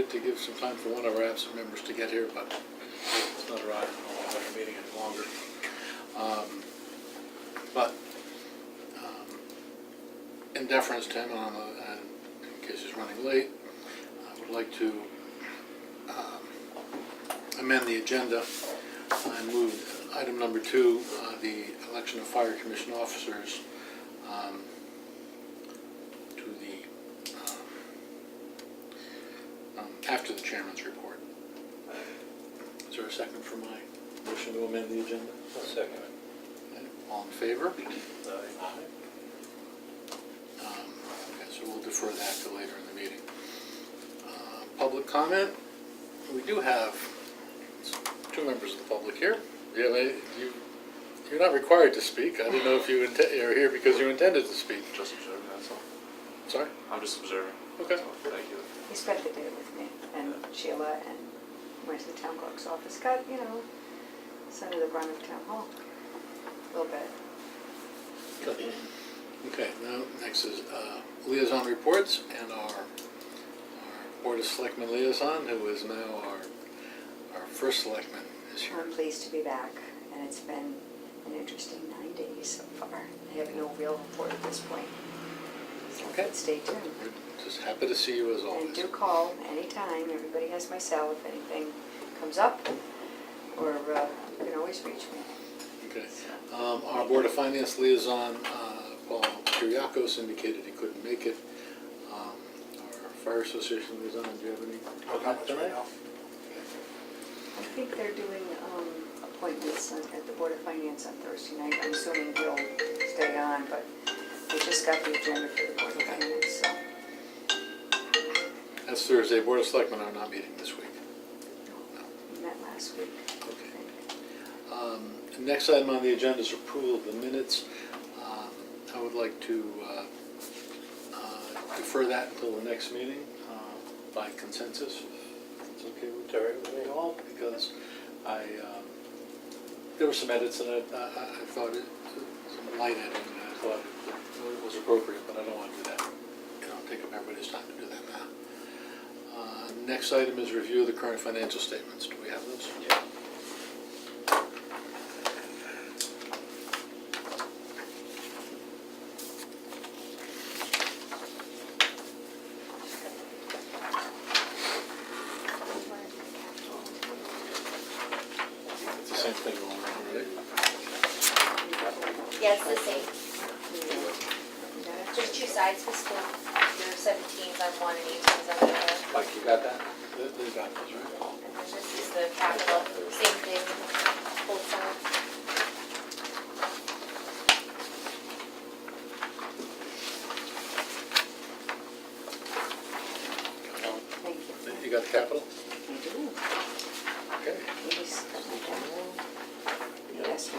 appropriate to give some time for one of our absent members to get here, but it's not our meeting any longer. But in deference to him, and in case he's running late, I would like to amend the agenda and move item number 2, the election of fire commission officers, to the after the chairman's report. Is there a second for my motion to amend the agenda? Second. Okay. All in favor? Aye. Okay, so we'll defer that to later in the meeting. Public comment. We do have 2 members of the public here. You're not required to speak. I didn't know if you're here because you intended to speak. Just observing, that's all. Sorry? I'm just observing. Okay. So, thank you. He spent the day with me and Sheila and went to the town clerk's office, got, sent to the Brunswick Town Hall a little bit. Good. Okay, now next is liaison reports, and our Board of Selectmen liaison, who is now our first selectman, is here. I'm pleased to be back, and it's been an interesting 9 days so far. I have no real report at this point. So Okay. stay tuned. We're just happy to see you as And always. do call anytime. Everybody has my cell if anything comes up, or you can always reach me. Okay. Our Board of Finance liaison, Paul Kyriakos, indicated he couldn't make it. Our Fire Association liaison, do you have any comment tonight? I think they're doing appointments at the Board of Finance on Thursday night. I'm assuming he'll stay on, but we just got the agenda for the Board of Finance, so. That's Thursday. Board of Selectmen are not meeting this week. No, we met last week, I Okay. think. The next item on the agenda is approval of the minutes. I would like to defer that until the next meeting by consensus, if it's okay with you all, because there were some edits and I thought some light editing, and I thought it was appropriate, but I don't want to do that. Take up everybody's time to do that now. Next item is review of the current financial statements. Do we have those? Yeah. It's the same thing going on, right? Yeah, it's the same. Yeah. There's 2 sides fiscal year 17s on one and 18s on the other. Mike, you got that? They got those, right? And then this is the capital, same thing, both sides. Thank you. You got the capital? I do. Okay. Yes. Yes,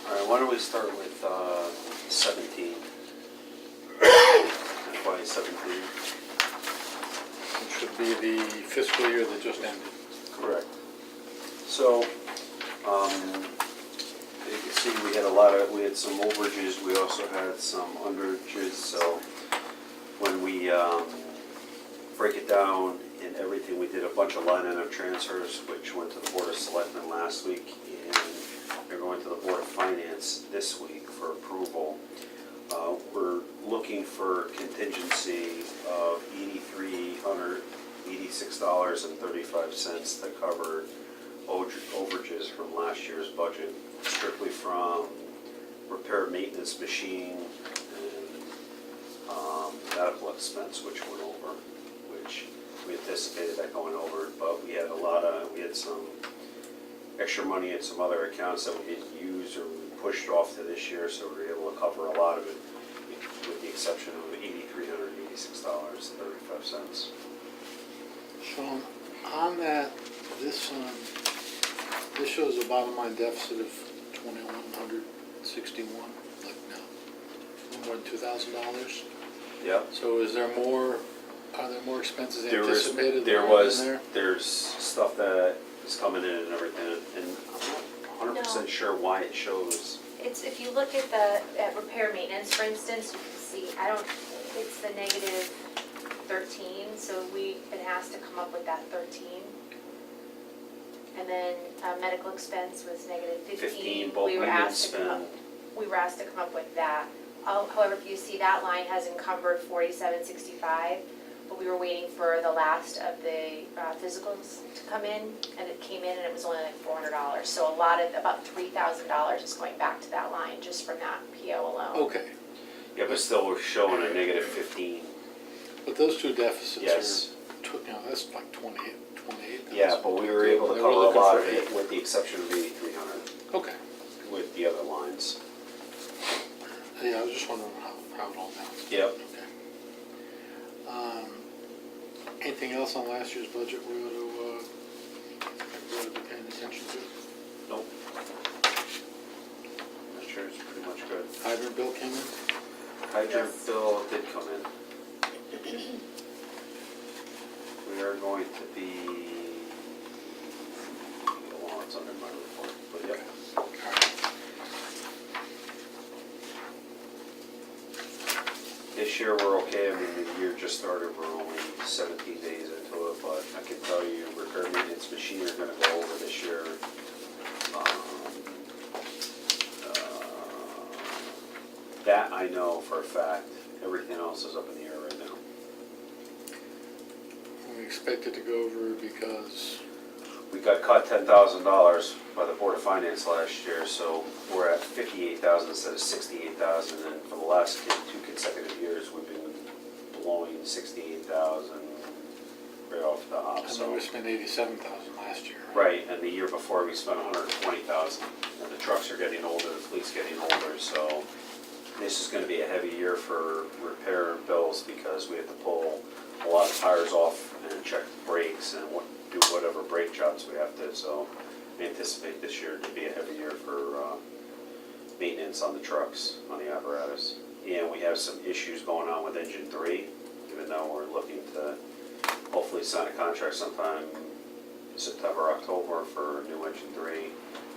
All right, why don't we start with 17, FY 17. It should be the fiscal year that just ended. Correct. So, you can see we had some overages, we also had some underages, so when we break it down in everything, we did a bunch of line item transfers, which went to the Board of Selectmen last week, and they're going to the Board of Finance this week for approval. We're looking for contingency of $8,386.35 to cover overages from last year's budget, strictly from repair maintenance machine and medical expense, which went over, which we anticipated that going over, but we had some extra money in some other accounts that we didn't use or we pushed off to this year, so we were able to cover a lot of it, with the exception of $8,386.35. Sean, on that, this shows a bottom line deficit of $2,161, like no, more than $2,000. Yep. So are there more expenses anticipated? There's stuff that is coming in and everything, and I'm not 100% sure why it shows. It's, if you look at at repair maintenance, for instance, you can see, it's the negative 13, so we've been asked to come up with that 13. And then medical expense was negative 15. But we were didn't asked to come up. spend, We were asked to come up with that. However, if you see that line has encumbered 4765, but we were waiting for the last of the physicals to come in, and it came in and it was only like $400. So about $3,000 is going back to that line just from that PO alone. Okay, yeah, but still we're showing a negative 15. but those two deficits Yes. are, that's like 28,000. Yeah, but we were able to They cover a looking lot for of it eight. with the exception of 8,300 Okay, with the other lines. yeah, I was just wondering how it all balanced. Yep. Okay. Anything else on last year's budget we ought to be paying attention to? Nope. That sure is pretty much good. Hydrant bill came in? Hydrant Yes. bill did come in. We are going to be, well, it's under my report, but yep. All right. This year we're okay, I mean, the year just started, we're only 17 days into it, but I can tell you repair maintenance machine are gonna go over this year. That I know for a fact, everything else is up in the air right now. We expected to go over because, We got cut $10,000 by the Board of Finance last year, so we're at 58,000 instead of 68,000, and for the last two consecutive years, we've been blowing 68,000 right off the hop, I know so. we spent 87,000 last year. Right, and the year before, we spent 120,000, and the trucks are getting older, the fleet's getting older, so this is gonna be a heavy year for repair bills, because we have to pull a lot of tires off and check the brakes and do whatever brake jobs we have to, so we anticipate this year to be a heavy year for maintenance on the trucks, on the apparatus. And we have some issues going on with engine 3, even though we're looking to hopefully sign a contract sometime September, October for new engine 3,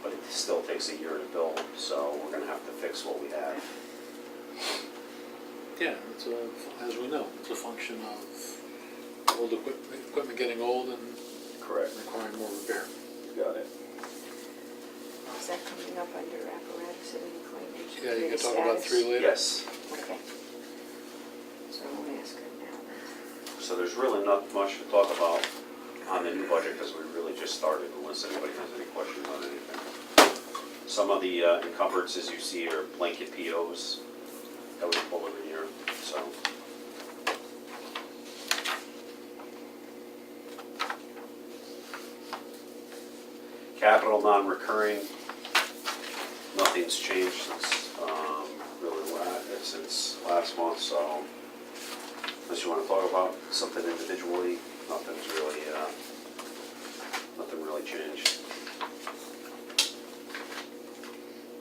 but it still takes a year to build, so we're gonna have to fix what we have. Yeah, as we know, it's a function of old equipment getting old and Correct. requiring more repair. You got it. Is that coming up under apparatus and equipment? Yeah, you can The talk about status? 3 later. Yes, Okay. So I won't ask it now. so there's really not much to talk about on the new budget, because we really just started, unless anybody has any questions on anything. Some of the encumbrances you see are blanket POs that we pull every year, so. Capital non-recurring, nothing's changed since, since last month, so unless you want to talk about something individually, nothing really changed.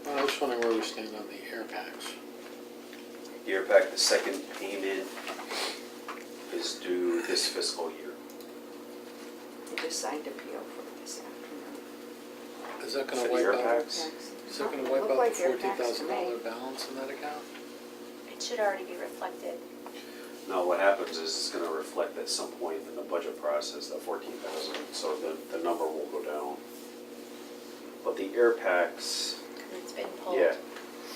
I was wondering where we stand on the air packs. Year back, the second payment is due this fiscal year. We just signed a PO for this afternoon. Is that For gonna the wipe air out, packs? is that gonna Look wipe out the like air packs to me. $14,000 balance in that account? It should already be reflected. No, what happens is it's gonna reflect at some point in the budget process, that 14,000, so the number will go down. But the air packs, Because it's been pulled. yeah,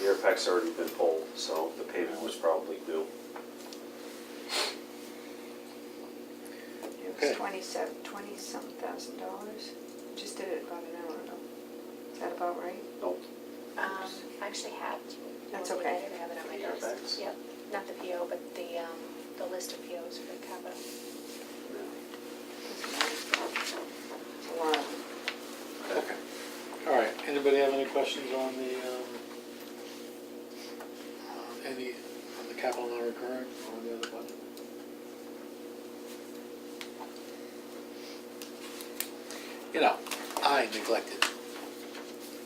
the air pack's already been pulled, so the payment was probably due. It Okay. was $20-something thousand. Just did it about an hour ago. Is that about right? Nope, I actually have. That's okay. I have it on my The air desk. packs? Yep, not the PO, but the list of POs for the capital. no. It's a lot of them. Okay. All right, anybody have any questions on the capital non-recurring or on the other budget? You know, I neglected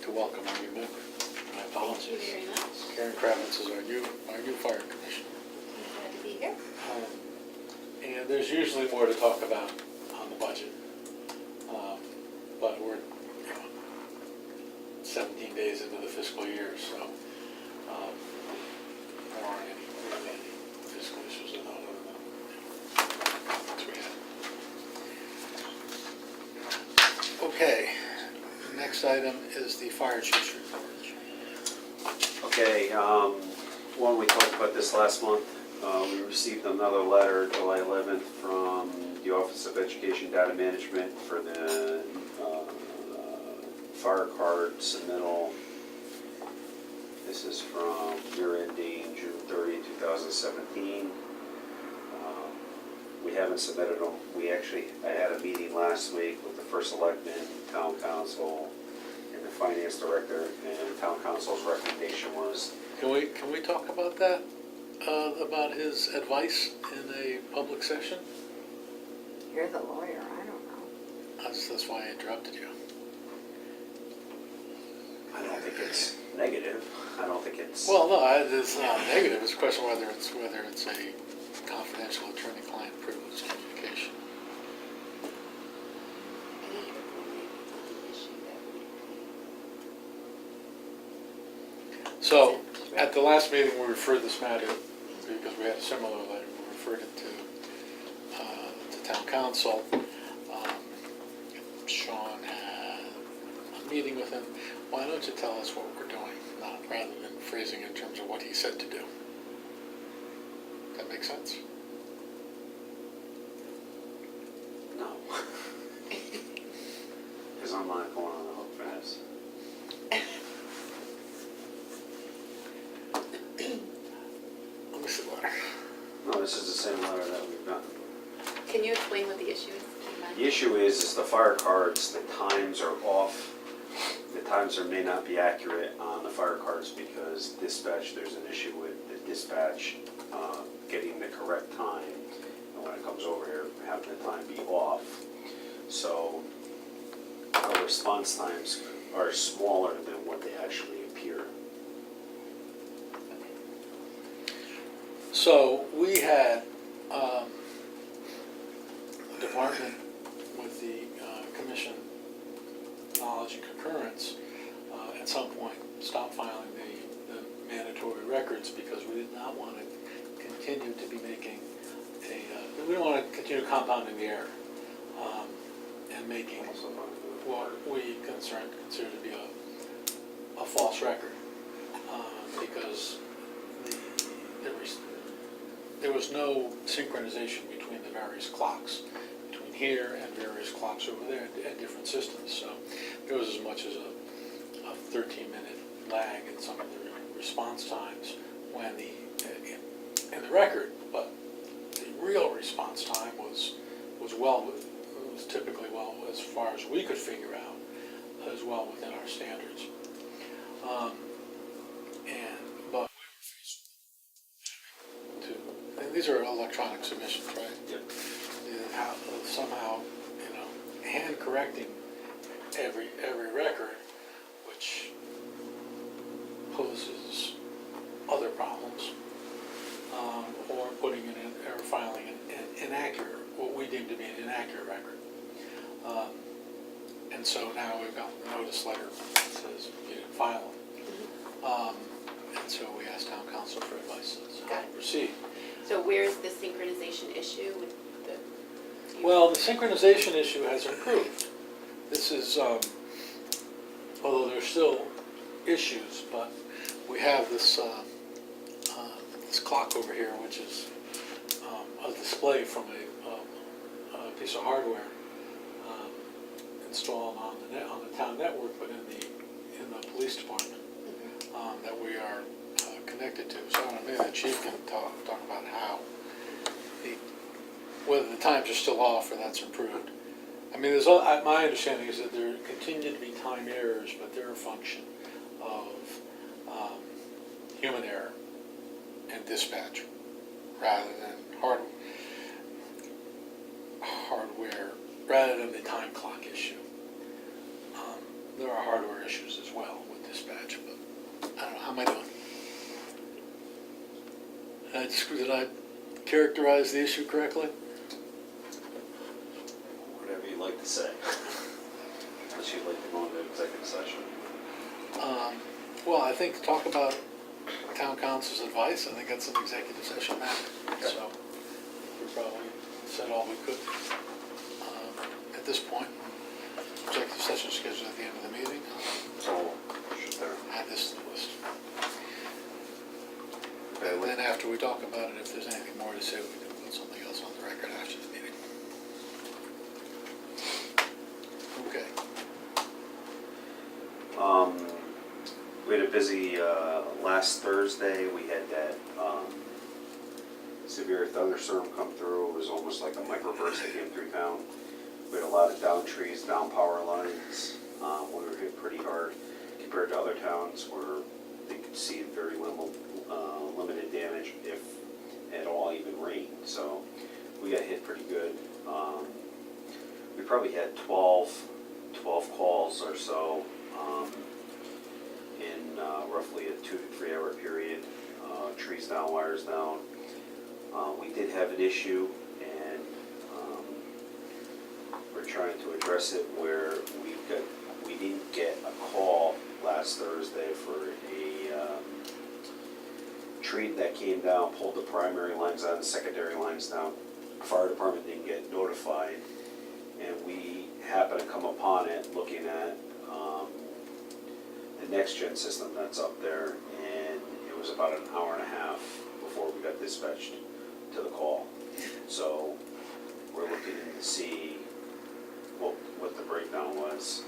to welcome our new member. My Thank you apologies. very much. Karen Kravitz is our new fire commissioner. I'm glad to be here. And there's usually more to talk about on the budget. but we're 17 days into the fiscal year, so there aren't any really fiscal issues other than the conference we had. Okay, next item is the fire chief's report. Okay, one, we talked about this last month. We received another letter July 11th from the Office of Education Data Management for the fire card submittal. This is from year ending June 30, 2017. We haven't submitted them. I had a meeting last week with the first selectman, town council, and the finance director, and town council's recommendation was Can we talk about that? About his advice in a public session? You're the lawyer, I don't know. That's why I interrupted you. I don't think it's negative. I don't think it's. Well, no, it's not negative. It's a question whether it's a confidential attorney-client privilege communication. So, at the last meeting, we referred this matter, because we had a similar letter, we referred it to town council. Sean had a meeting with him. Why don't you tell us what we're doing, rather than phrasing it in terms of what he said to do? That make sense? No. Because I'm not going on the hook for this. Let me see the letter. No, this is the same letter that we've gotten. Can you explain what the issue is? The issue is the fire cards, the times are off. The times may not be accurate on the fire cards because dispatch, there's an issue with the dispatch getting the correct time. And when it comes over here, having the time be off. So our response times are smaller than what they actually appear. So we had a department with the commission knowledge and concurrence at some point stop filing the mandatory records because we did not want to continue to be making we don't want to continue compounding the error and making what we consider to be a false record because there was no synchronization between the various clocks, between here and various clocks over there at different systems. So there was as much as a 13-minute lag in some of the response times when in the record, but the real response time was typically as far as we could figure out, as well within our standards. But we were faced with and these are electronic submissions, right? Yep. Somehow, hand correcting every record, which poses other problems, or putting it in or filing an inaccurate, what we deem to be an inaccurate record. And so now we've got the notice letter that says you didn't file them. And so we asked town council for advice on how to proceed. So where's the synchronization issue with the? Well, the synchronization issue has improved. This is, although there's still issues, but we have this this clock over here, which is a display from a piece of hardware installed on the town network, but in the police department that we are connected to. So I don't know, maybe the chief can talk about how whether the times are still off or that's improved. I mean, my understanding is that there continue to be time errors, but they're a function of human error and dispatch rather than hardware, rather than the time clock issue. There are hardware issues as well with dispatch, but I don't know, how am I doing? Did I characterize the issue correctly? Whatever you'd like to say. Well, I think talk about town council's advice, I think that's an executive session matter. So we probably said all we could at this point. Executive session scheduled at the end of the meeting. So, should there, Add this to the list. okay, And then after we talk about it, if there's anything more to say, we can put something else on the record after the meeting. Okay. we had a busy, last Thursday, we had that, severe thunderstorm come through. It was almost like a microburst that came through town. We had a lot of down trees, down power lines. We were hit pretty hard compared to other towns where they could see very limited damage, if at all, even rain. So we got hit pretty good. We probably had 12 calls or so in roughly a 2 to 3 hour period. Trees down, wires down. We did have an issue, and we're trying to address it where we didn't get a call last Thursday for a tree that came down, pulled the primary lines out, secondary lines down. Fire department didn't get notified, and we happened to come upon it looking at the next gen system that's up there, and it was about an hour and a half before we got dispatched to the call. So we're looking to see what the breakdown was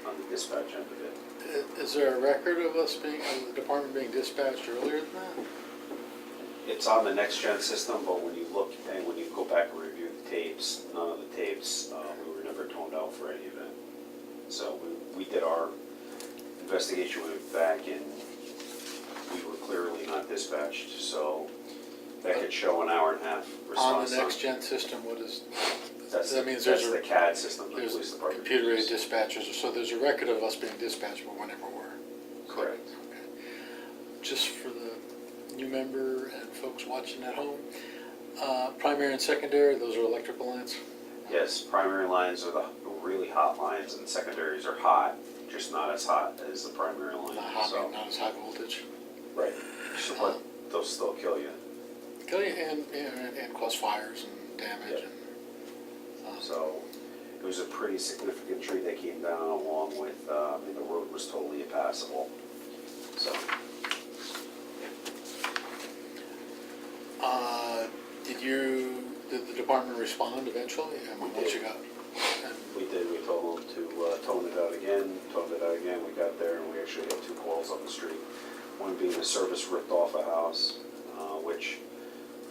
on the dispatch end of it. Is there a record of us being, of the department being dispatched earlier than that? It's on the next gen system, but when you look and when you go back and review the tapes, none of the tapes, we were never toned out for any event. So we did our investigation, went back, and we were clearly not dispatched, so that could show an hour and a half On response the time. next gen system, what is, That's that means there's the a, CAD system the there's police department computer aided uses. dispatchers, so there's a record of us being dispatched, but we never were. Correct. Okay. Just for the new member and folks watching at home, primary and secondary, those are electrical lines? Yes, primary lines are the really hot lines, and secondaries are hot, just not as hot as the primary line. Not hot, So, not as high voltage. right. So, but they'll still kill you. Kill you and cause fires and damage Yep. and. So it was a pretty significant tree that came down, along with, and the road was totally impassable. So, Did the department respond eventually? I mean, We once did. you got, and we did, we told them to tone it out again, we got there, and we actually had 2 calls on the street. One being a service ripped off a house, which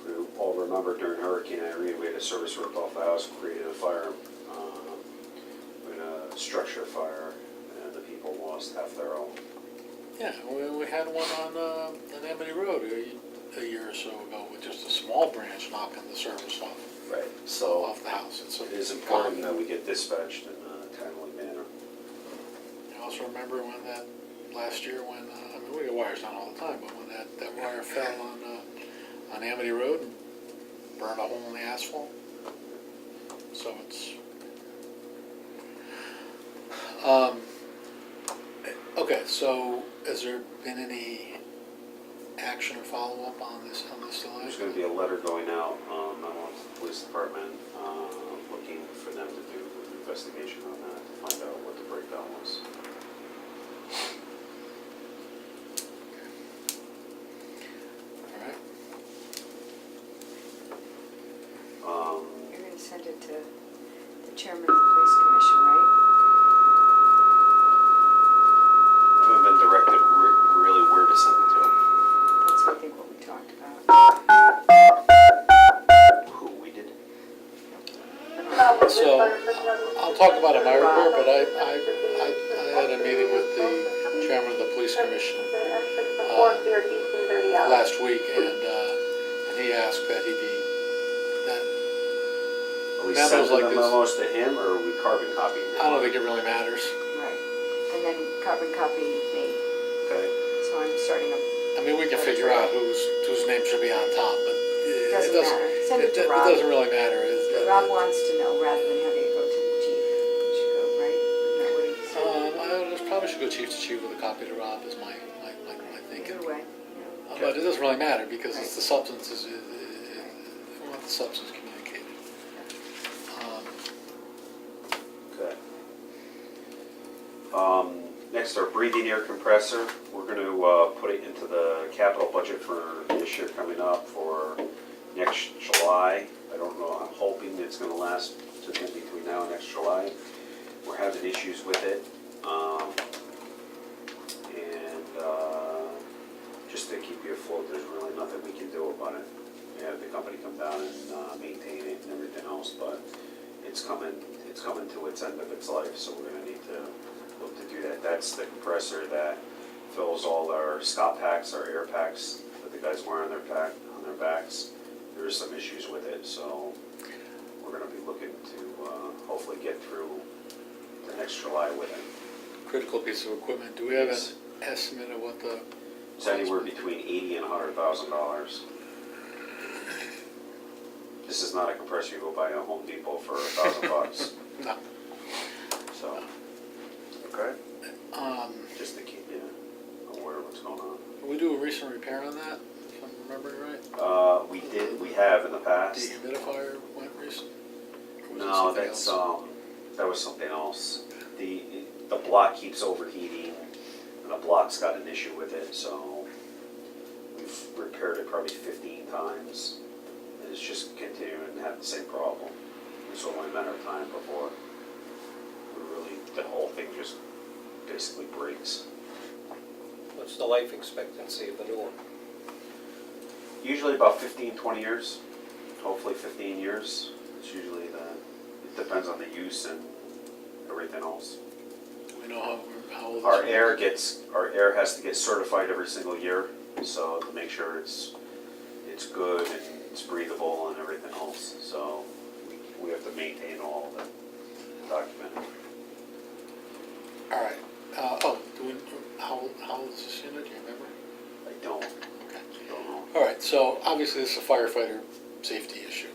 we all remember during Hurricane Irene, we had a service ripped off a house, created a fire, we had a structure fire, and the people lost half their own. yeah, we had one on Amity Road a year or so ago with just a small branch knocking the surface off Right. off the house. It's It is important that we get dispatched in a timely manner. I also remember when that, last year when, I mean, we get wires down all the time, but when that wire fell on Amity Road and burned a hole in the asphalt. So it's, okay, so has there been any action or follow-up on this delay? There's gonna be a letter going out, memo to the police department, looking for them to do an investigation on that, to find out what the breakdown was. All right. You're gonna send it to the chairman of the police commission, right? Haven't been directed really where to send it That's, I think, what we talked about. to. Who we did? So, I'll talk about it in my report, but I had a meeting with the chairman of the police commission last week, and he asked that he be, that, Are we Memos sending like the this. memos to him, or are we carbon copying him? I don't think it really matters. Right. And then carbon copy me, Okay, so I'm starting a, I mean, we can figure out whose name should be on top, but it Doesn't doesn't, matter. Send it to it Rob. doesn't really matter. Rob wants to know rather than having it go to the chief. It should go, right? Isn't that what he said? I probably should go to chief to chief with a copy to Rob is my thinking. Either way, But it doesn't really matter because it's the substance we want the substance communicated. Okay. Next, our breathing air compressor. We're going to put it into the capital budget for this year coming up for next July. I don't know, I'm hoping it's going to last to between now and next July. We're having issues with it. Just to keep you afloat, there's really nothing we can do about it. We have the company come down and maintain it and everything else, but it's coming to its end of its life, so we're gonna need to look to do that. That's the compressor that fills all our Scott packs, our air packs that the guys wear on their backs. There's some issues with it, so we're gonna be looking to hopefully get through the next July with it. Critical piece of equipment. Do we have an Yes. estimate of what the? It's anywhere between $80,000 and $100,000. This is not a compressor you go buy at Home Depot for $1,000. No. So, okay, Um, just to keep you aware of what's going on. Did we do a recent repair on that, if I'm remembering right? We have in the The past. humidifier went recent? Or was it No, something that's, else? that was something else. The block keeps overheating, and the block's got an issue with it, so we've repaired it probably 15 times. And it's just continuing to have the same problem. It's only a matter of time before the whole thing just basically breaks. What's the life expectancy of the new one? Usually about 15, 20 years, hopefully 15 years. It's usually it depends on the use and everything else. Do we know how old? Our this air has to get certified every single year, so to make sure it's good and it's breathable and everything else. So we have to maintain all of that documented. All right. How old is this unit? Do you remember? I don't Okay. know. All right. So obviously this is a firefighter safety issue.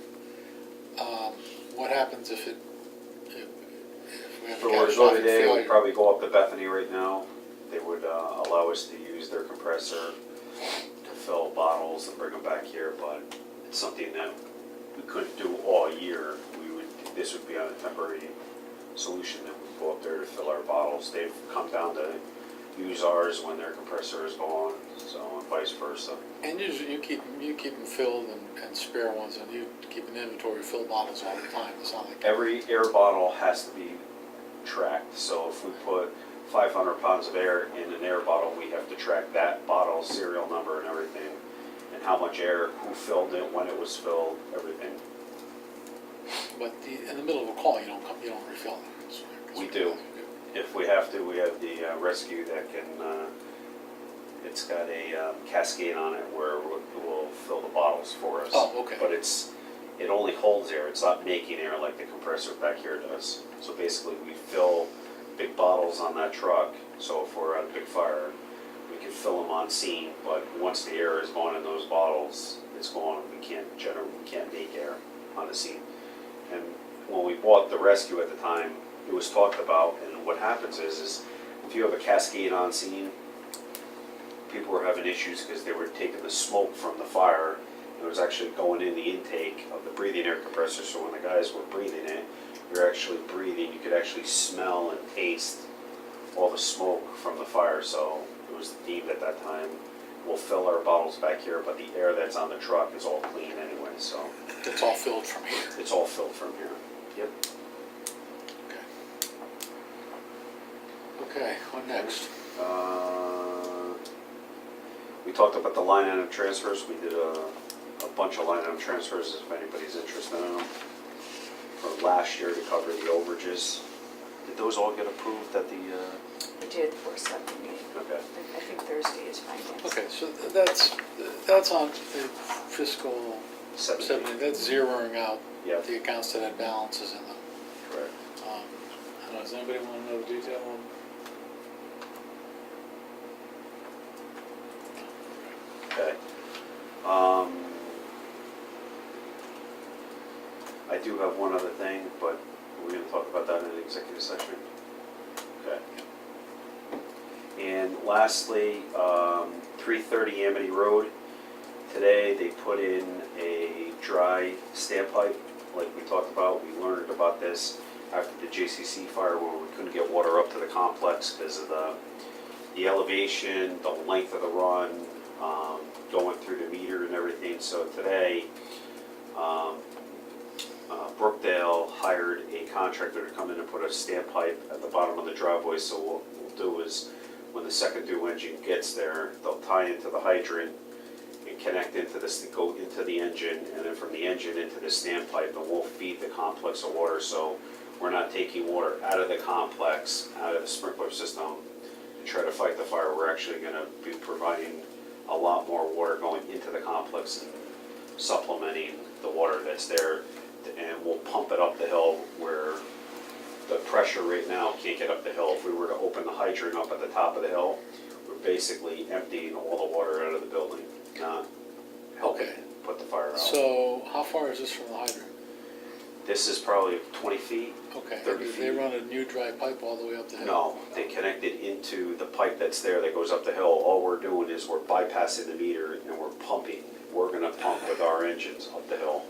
What happens if we have If a it were to go catastrophic today, failure? we'd probably go up to Bethany right now. They would allow us to use their compressor to fill bottles and bring them back here, but it's something that we couldn't do all year. This would be on a temporary solution that we go up there to fill our bottles. They've come down to use ours when their compressor is gone, so and vice versa. And usually you keep them filled and spare ones, and you keep an inventory of filled bottles all the time. It's not like Every air bottle has to be tracked, so if we put 500 pounds of air in an air bottle, we have to track that bottle, serial number and everything, and how much air, who filled it, when it was filled, everything. But in the middle of a call, you don't refill them. That's right. We do. If we have to, we have the rescue that can, it's got a cascade on it where it will fill the bottles for us. Oh, okay. But it only holds air, it's not making air like the compressor back here does. So basically, we fill big bottles on that truck, so if we're at a big fire, we can fill them on scene, but once the air is gone in those bottles, it's gone, we can't make air on the scene. And when we bought the rescue at the time, it was talked about, and what happens is if you have a cascade on scene, people were having issues because they were taking the smoke from the fire, and it was actually going in the intake of the breathing air compressor, so when the guys were breathing it, you're actually breathing, you could actually smell and taste all the smoke from the fire, so it was deemed at that time, we'll fill our bottles back here, but the air that's on the truck is all clean anyway, so It's all filled from here. it's all filled from here. Yep. Okay, what next? We talked about the line item transfers. We did a bunch of line item transfers, if anybody's interested in them, for last year to cover the overages. Did those all get approved at the, we did for a separate meeting. okay. I think Thursday is finance. Okay, so that's on the fiscal 17. That's zeroing out Yeah, the accounts that had balances in them. correct. I don't know, does anybody want to know the detail on? Okay. I do have one other thing, but we're gonna talk about that in an executive session. Okay. lastly, 330 Amity Road. Today, they put in a dry standpipe, like we talked about. We learned about this after the JCC fire where we couldn't get water up to the complex because of the elevation, the length of the run, going through the meter and everything. So today, Brookdale hired a contractor to come in and put a standpipe at the bottom of the driveway. So what we'll do is, when the second due engine gets there, they'll tie into the hydrant and connect into this, go into the engine, and then from the engine into the standpipe, and we'll feed the complex of water. So we're not taking water out of the complex, out of the sprinkler system, to try to fight the fire. We're actually gonna be providing a lot more water going into the complex and supplementing the water that's there, and we'll pump it up the hill where the pressure right now can't get up the hill. If we were to open the hydrant up at the top of the hill, we're basically emptying all the water out of the building, not helping Okay. put the fire out. So how far is this from the hydrant? This is probably 20 feet. Okay, 30 did they feet. run a new dry pipe all the way up the hill? No, they connected into the pipe that's there that goes up the hill. All we're doing is we're bypassing the meter and we're pumping. We're gonna pump with our engines up the hill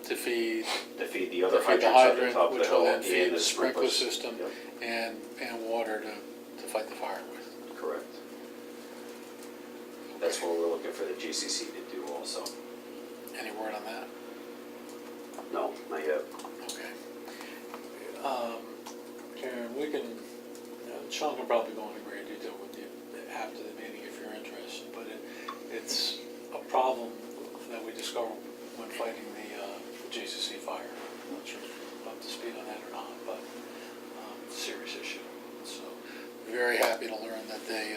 To feed to feed the to other feed the hydrants at the hydrant, top of the which will hill then feed and the sprinkler sprinklers. system Yep, and water to fight the fire with. correct. That's what we're looking for the GCC to do also. Any word on that? No, not yet. Okay. Karen, we can, Sean can probably go into great detail with you after the meeting if you're interested, but it's a problem that we discovered when fighting the JCC fire. I'm not sure if you're up to speed on that or not, but it's a serious issue. So, very happy to learn that they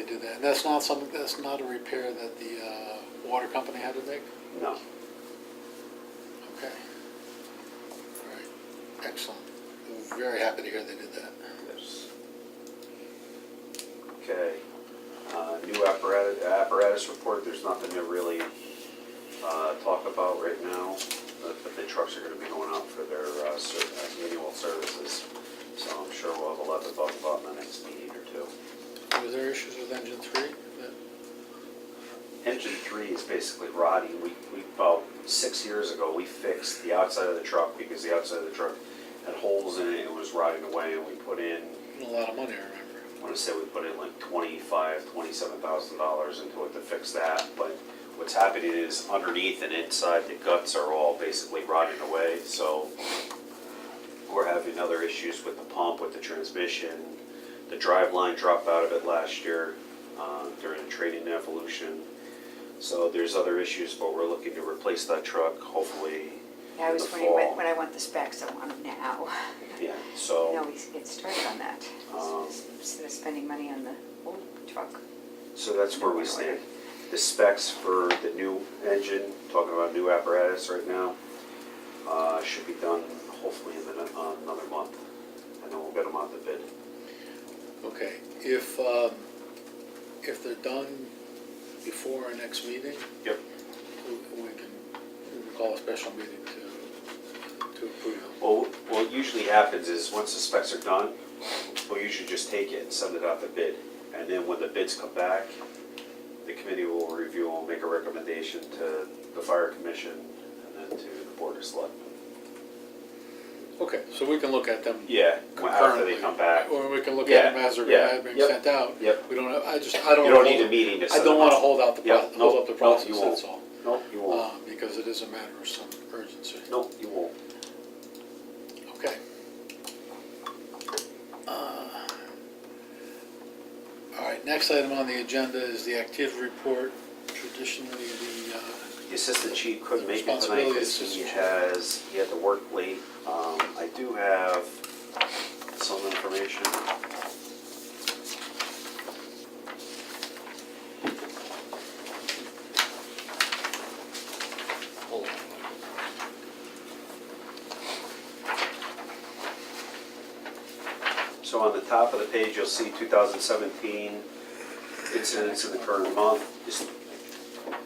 did that. And that's not something, that's not a repair that the water company had to make? No. Okay. All right, excellent. We're very happy to hear they did that. Yes. Okay. New apparatus report, there's nothing to really talk about right now, but the trucks are gonna be going out for their annual services. So I'm sure we'll have a lot to talk about in the next meeting or two. Were there issues with engine 3? Engine 3 is basically rotting. We about 6 years ago, we fixed the outside of the truck because the outside of the truck had holes in it and was rotting away, and we put in, A lot of money, I remember. I want to say we put in like $27,000 into it to fix that. But what's happening is underneath and inside, the guts are all basically rotting away. So we're having other issues with the pump, with the transmission. The drive line dropped out of it last year during the training evolution. So there's other issues, but we're looking to replace that truck hopefully Yeah, I in was the wondering fall. when I want the specs, I want them now. Yeah, so. No, we get started on that, instead of spending money on the old truck. So that's where we stand. The specs for the new engine, talking about new apparatus right now, should be done hopefully in another month. And then we'll get them out the bid. Okay, if they're done before our next meeting, Yep. we can call a special meeting to approve them. Well, what usually happens is once the specs are done, we'll usually just take it and send it out to bid. And then when the bids come back, the committee will review and make a recommendation to the fire commission and then to the board of selectmen. Okay, so we can look at them Yeah, after they come back. Or we can look Yeah, at them as they're yeah, being yep, sent out. yep. We don't have, I don't. You don't wanna need a hold- meeting to I send don't them wanna out. hold out the, Yep, hold up the no, process, you won't. that's all. No, you won't. Because it is a matter of some urgency. No, you won't. Okay. All right, next item on the agenda is the activity report. Traditionally, The assistant chief couldn't make it tonight Responsibility because assistant. he had to work late. I do have some information. Hold on. So on the top of the page, you'll see 2017 incidents in the current month. It's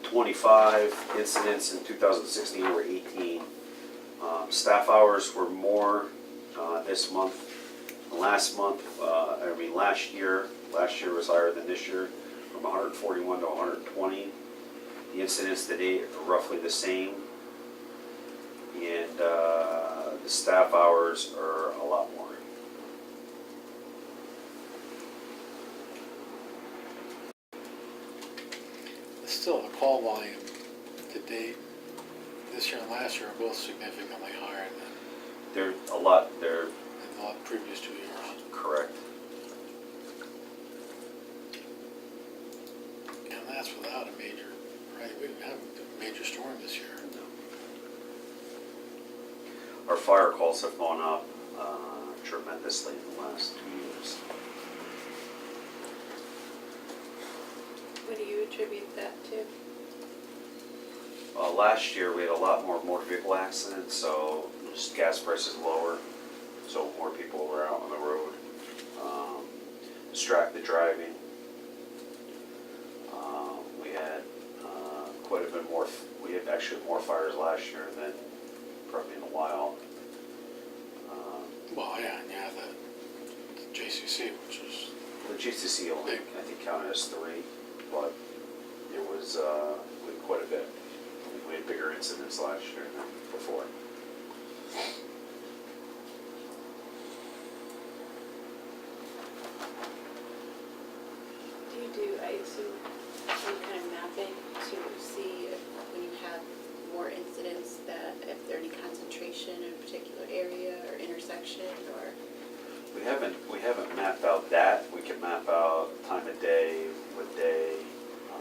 25 incidents in 2016 were 18. Staff hours were more this month Last month, last year was higher than this year, from 141 to 120. The incidents to date are roughly the same. And the staff hours are a lot more. Still, the call volume to date, this year and last year are both significantly higher than They're the previous 2 years. correct. And that's without a major, right, we didn't have a major storm this year. Our fire calls have gone up tremendously in the last 2 years. What do you attribute that to? Last year, we had a lot more motor vehicle accidents, so just gas prices lower, so more people were out on the road. Distracted driving. We had quite a bit more, we had actually more fires last year than probably in a while. Well, yeah, and you have the JCC, which is, The GCC only, I think, counted as 3, but it was we had quite a bit. We had bigger incidents last year than before. I assume, some kind of mapping to see if, when you have more incidents, that if there any concentration in a particular area or intersection, or? We haven't mapped out that. We can map out time of day, what day. I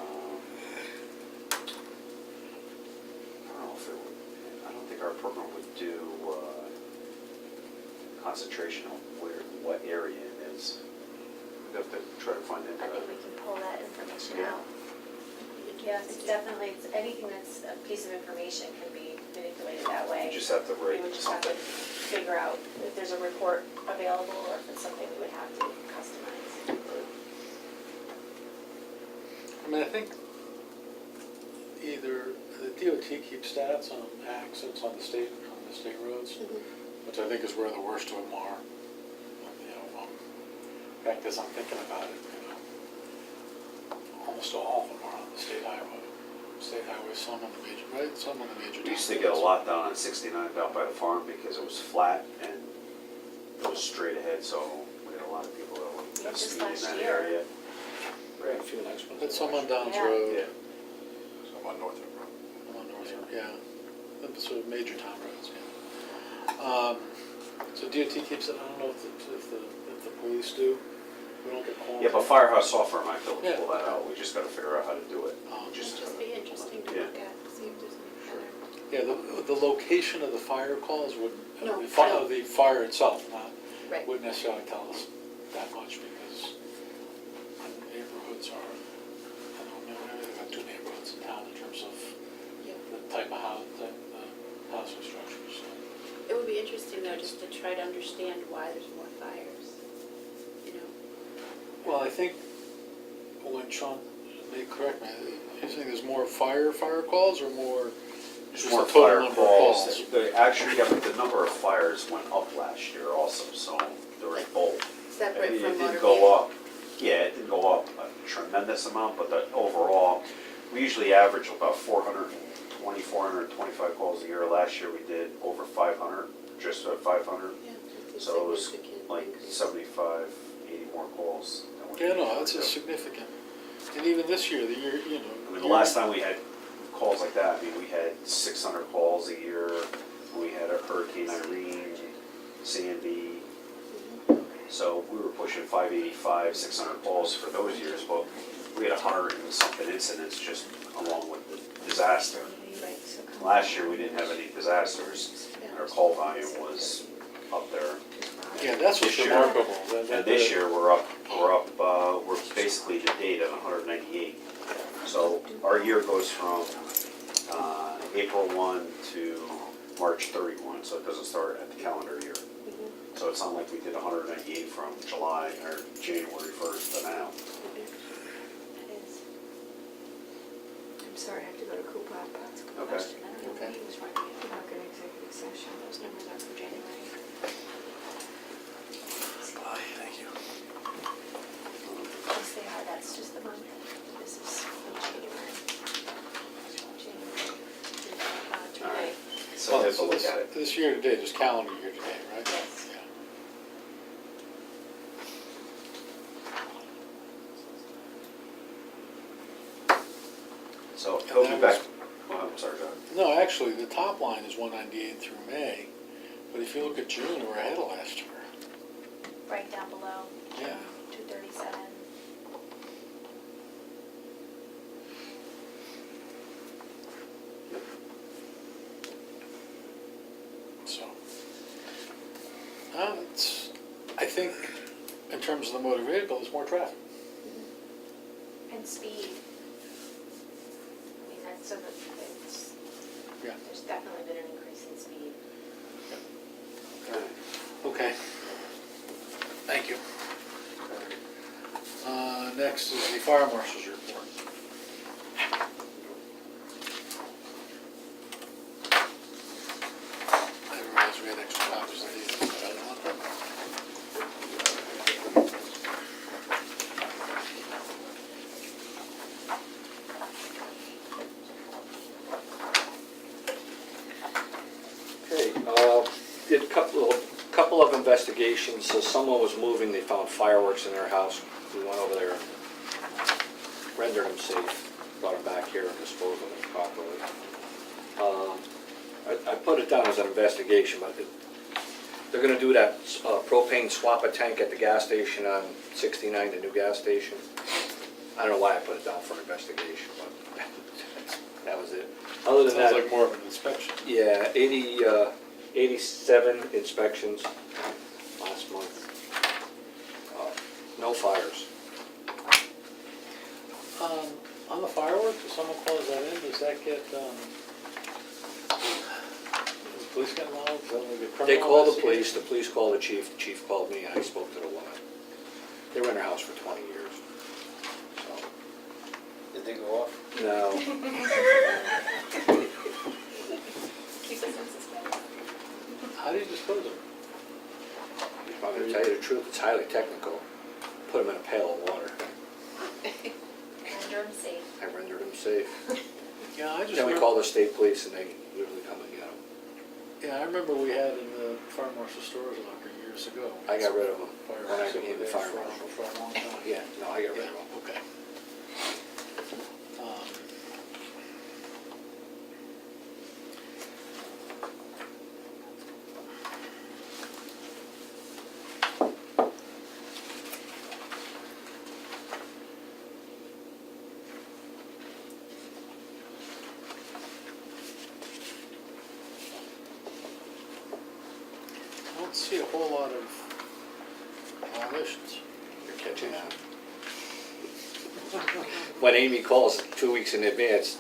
don't know if it would, I don't think our program would do concentration on what area it is. We'd have to try to find it. I think we can pull that information Yeah. out. Yes, it's definitely, anything that's a piece of information can be manipulated that way. You just have to We write would just have to something. figure out if there's a report available or if it's something we would have to customize. I mean, I think either the DOT keeps stats on accidents on the state roads, which I think is where the worst of them are. You know, in fact, as I'm thinking about it, you know, almost all of them are on the state highway. Some on the major, right? Some on the major. We used to get a lot down on 69 down by the farm because it was flat and it was straight ahead, so we had a lot of people that Yeah, were just speeding in last that year. area. We had a few nice ones. But some on Downs Yeah. Road. Yeah. Some on Northrop Road. On Northrop, yeah. The sort of major town roads, yeah. So DOT keeps it, I don't know if the police do. We don't get calls. Yeah, but Firehouse Software might be able to Yeah. pull that out. We just gotta figure out how to do it. It'd just be interesting to Yeah. look at, see if there's any Yeah, the location of the fire calls wouldn't, No, the no. the fire itself, not, Right. wouldn't necessarily tell us that much because the neighborhoods are, I don't know, maybe they've got 2 neighborhoods in town in terms of Yeah. the type of house, the housing structures. It would be interesting though, just to try to understand why there's more fires, you know? Well, I think when Sean, may correct me, you think there's more fire calls or more? Just a more total fire number of calls. Actually, yeah, but the number of fires went up last year also, so there was both. Separate It from didn't motor go vehicle. up, yeah, it didn't go up a tremendous amount, but the overall, we usually average about 420, 425 calls a year. Last year we did over 500, just 500. Yeah, it's a So it was significant like increase. 75, 80 more calls. than we Yeah, did no, before, that's a too. significant. And even this year, the year, you know. I mean, the last time we had calls like that, I mean, we had 600 calls a year. We had a Hurricane Irene, Sandy. So we were pushing 585, 600 calls for those years, but we had 100 and something incidents just along with the disaster. Right. Last year, we didn't have any disasters, and our call volume was up there. Yeah, that's what's This year- remarkable. And this year, we're basically to date at 198. So our year goes from April 1 to March 31, so it doesn't start at the calendar year. So it's not like we did 198 from July or January 1st to now. That is. I'm sorry, I have to go to Cooper. That's a good Okay. question. I don't know Okay. when he was running it. We're not going to executive session. Those numbers are from January. Yes, they are, that's just the month. This is from January. All right. Tonight. So have a look this- at it. This year to date, just calendar year to date, right? Yes. Yeah. So he'll be And back. that Oh, I'm sorry, go ahead. No, actually, the top line is 198 through May, but if you look at June, we're ahead of last year. Right down below. Yeah. 237. So, it's, I think, in terms of the motor vehicle, there's more traffic. And speed. I mean, that's so that it's, Yeah. there's definitely been an increase in speed. Okay. Thank you. Next is the fire marshal's report. I realized we had extra copies of these, but I don't want them. Okay, did a couple of investigations, so someone was moving, they found fireworks in their house. We went over there and rendered them safe, brought them back here and disposed of them properly. I put it down as an investigation, but they're gonna do that propane swap a tank at the gas station on 69, the new gas station. I don't know why I put it down for investigation, but that was it. Other than Sounds that. like more of an inspection. Yeah, 87 inspections last month. No fires. On the fireworks, if someone calls that in, does that get, does the police get involved? Does that like a criminal They called the investigation? police called the chief called me, and I spoke to the woman. They were in their house for 20 years. So, Did they go off? no, Keep us in suspense. How do you dispose of them? if I'm gonna tell you the truth, it's highly technical. Put them in a pail of water. Render them safe. I rendered them safe. Yeah, I just Then we remember, call the state police, and they literally come and get them. yeah, I remember we had in the fire marshal storage locker years ago. I got rid of them Fireworks when I over became the there fire for- marshal. For a long time. Yeah, no, I got rid Yeah, of them. okay. I don't see a whole lot of violations. You're catching on. When Amy calls 2 weeks in advance,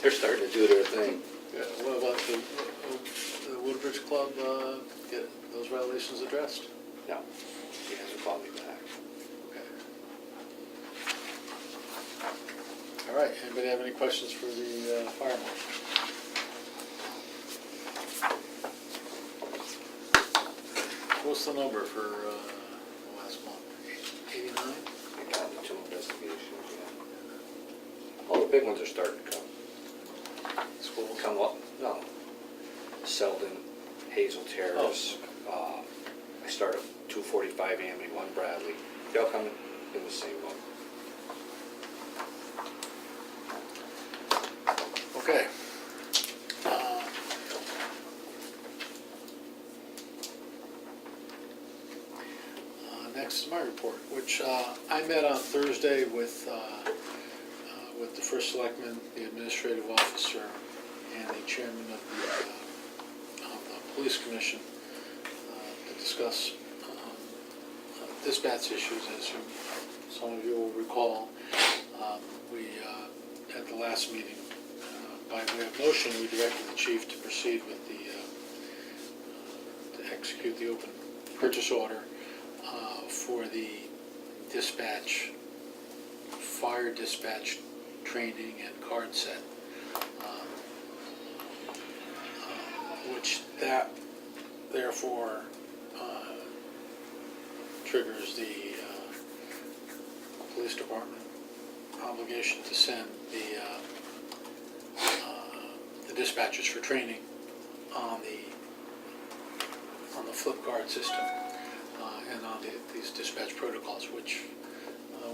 they're starting to do their thing. Yeah, what about the Woodbridge Club, get those violations addressed? No, he hasn't called me back. Okay. All right, anybody have any questions for the fire marshal? What's the number for the last month? 89? I got the 2 investigations, yeah. All the big ones are starting to Schools? come up. No. Selden, Hazel Terrace. I started 245 Amity, 1 Bradley. They all come in the same month. Okay. Next is my report, which I met on Thursday with the first selectman, the administrative officer, and the chairman of the police commission to discuss dispatch issues. As some of you will recall, we at the last meeting, by way of motion, we directed the chief to proceed with to execute the open purchase order for the dispatch, fire dispatch training and card set, which that therefore triggers the police department obligation to send the dispatchers for training on the flip card system and on these dispatch protocols, which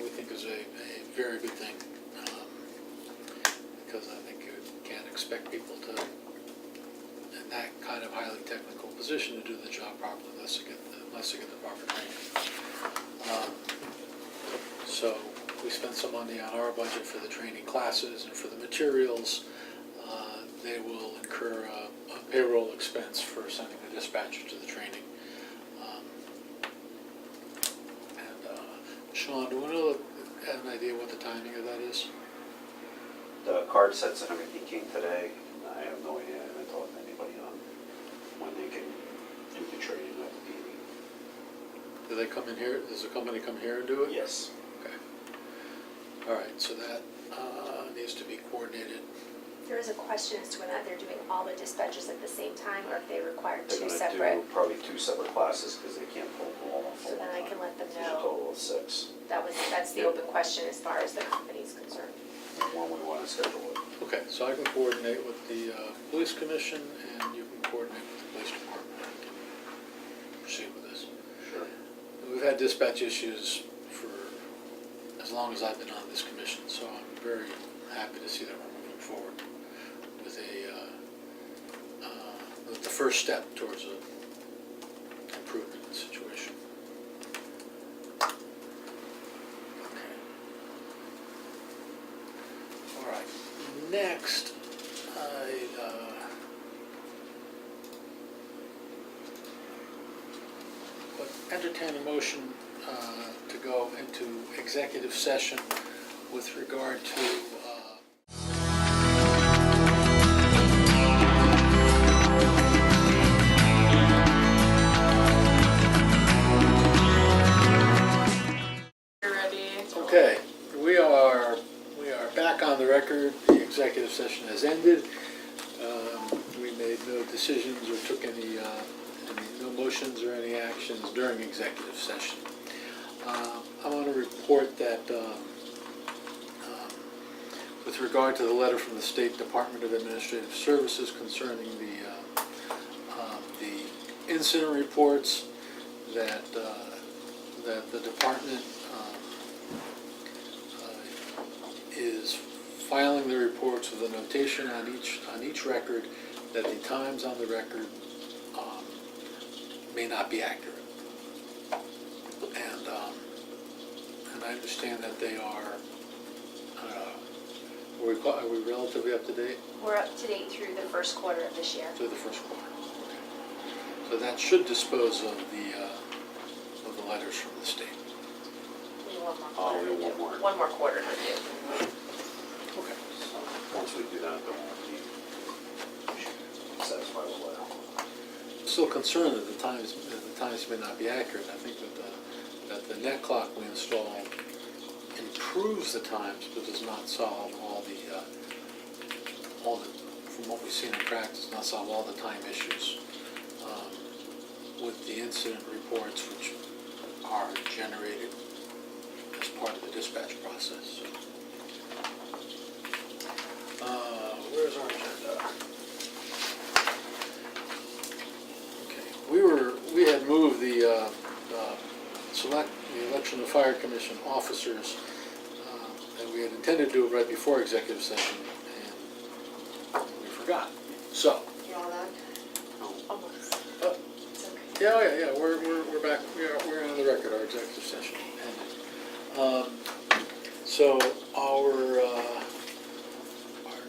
we think is a very good thing, because I think you can't expect people to, in that kind of highly technical position, to do the job properly unless they get the proper training. So we spent some money on our budget for the training classes and for the materials. They will incur a payroll expense for sending the dispatcher to the training. Sean, do we have an idea what the timing of that is? The card sets and everything came today. I have no idea. I haven't talked to anybody on when they can do the training at the meeting. Do they come in here? Does the company come here and do it? Yes. Okay. All right, so that needs to be coordinated. There is a question as to whether they're doing all the dispatches at the same time or if they require They're two gonna separate. do probably 2 separate classes because they can't pull them all off. So then I can let them There's a know. total of 6. That's the open question as far as the company's concerned. And one we want to schedule it. Okay, so I can coordinate with the police commission and you can coordinate with the police department. We can proceed with this. Sure. We've had dispatch issues for as long as I've been on this commission, so I'm very happy to see that we're moving forward with with the first step towards an improvement in the situation. Okay. All right. Next, I would entertain a motion to go into executive session with regard to You're ready. okay, we are back on the record. The executive session has ended. We made no decisions or took any no motions or any actions during executive session. I want to report that with regard to the letter from the State Department of Administrative Services concerning the incident reports, that the department is filing the reports with a notation on each record that the times on the record may not be accurate. And I understand that they are, are we relatively up to date We're up to date through the first quarter of this year. through the first quarter? Okay. So that should dispose of the letters from the state. We need one more Oh, quarter we to do. want more. One more quarter to do. Okay. So once we do that, then we should satisfy the letter. Still concerned that the times may not be accurate. I think that the net clock we installed improves the times, but does not solve all the from what we've seen in practice, not solve all the time issues with the incident reports, which are generated as part of the dispatch process. So, where's our agenda? Okay, we had moved the election of fire commission officers, and we had intended to do it right before executive session, and we forgot. So, You all done? Almost. It's okay. yeah, we're back, we're on the record, our executive session ended. So our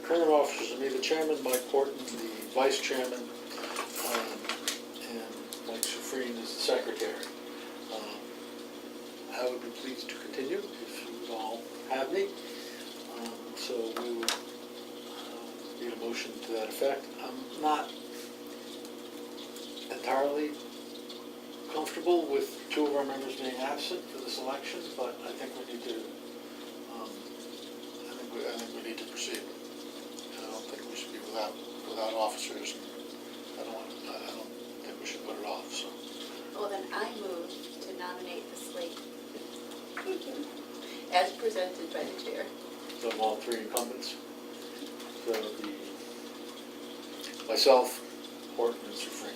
current officers are me, the chairman, Mike Horton, the vice chairman, and Mike Sufreen is the secretary. I would be pleased to continue if you would all have me. So we would need a motion to that effect. I'm not entirely comfortable with 2 of our members being absent for this election, but I think we need to, I think we need to proceed. I don't think we should be without officers. I don't think we should put it off, so. Well, then I move to nominate the slate. As presented by the chair. So all three incumbents. So it'll be myself, Horton, and Sufrain.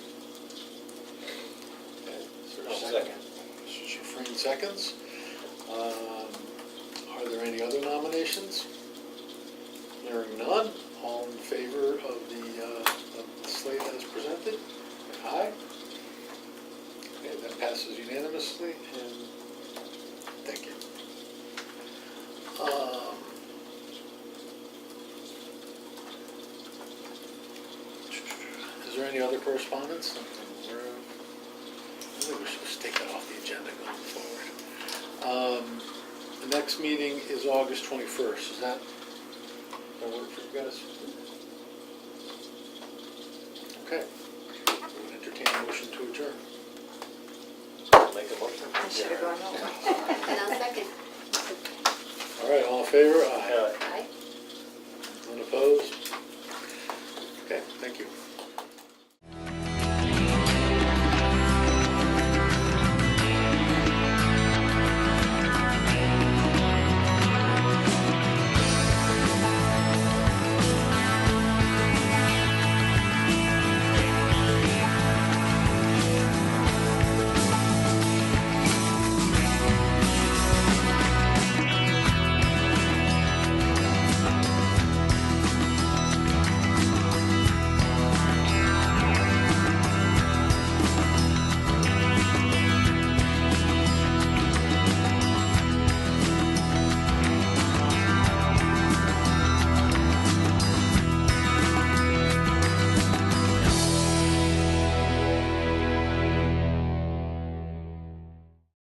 Okay, is there a I'll second? second. Mr. Sufrain seconds. Are there any other nominations? Hearing none, all in favor of the slate as presented? Aye. Okay, that passes unanimously, and thank you. Is there any other correspondence? Something we're aware of? I think we're supposed to take that off the agenda going forward. The next meeting is August 21st. Does that work for you guys? Okay. We would entertain a motion to adjourn. Make a motion? I should have gone over. And I'll second. All right, all in favor? Aye. Yeah.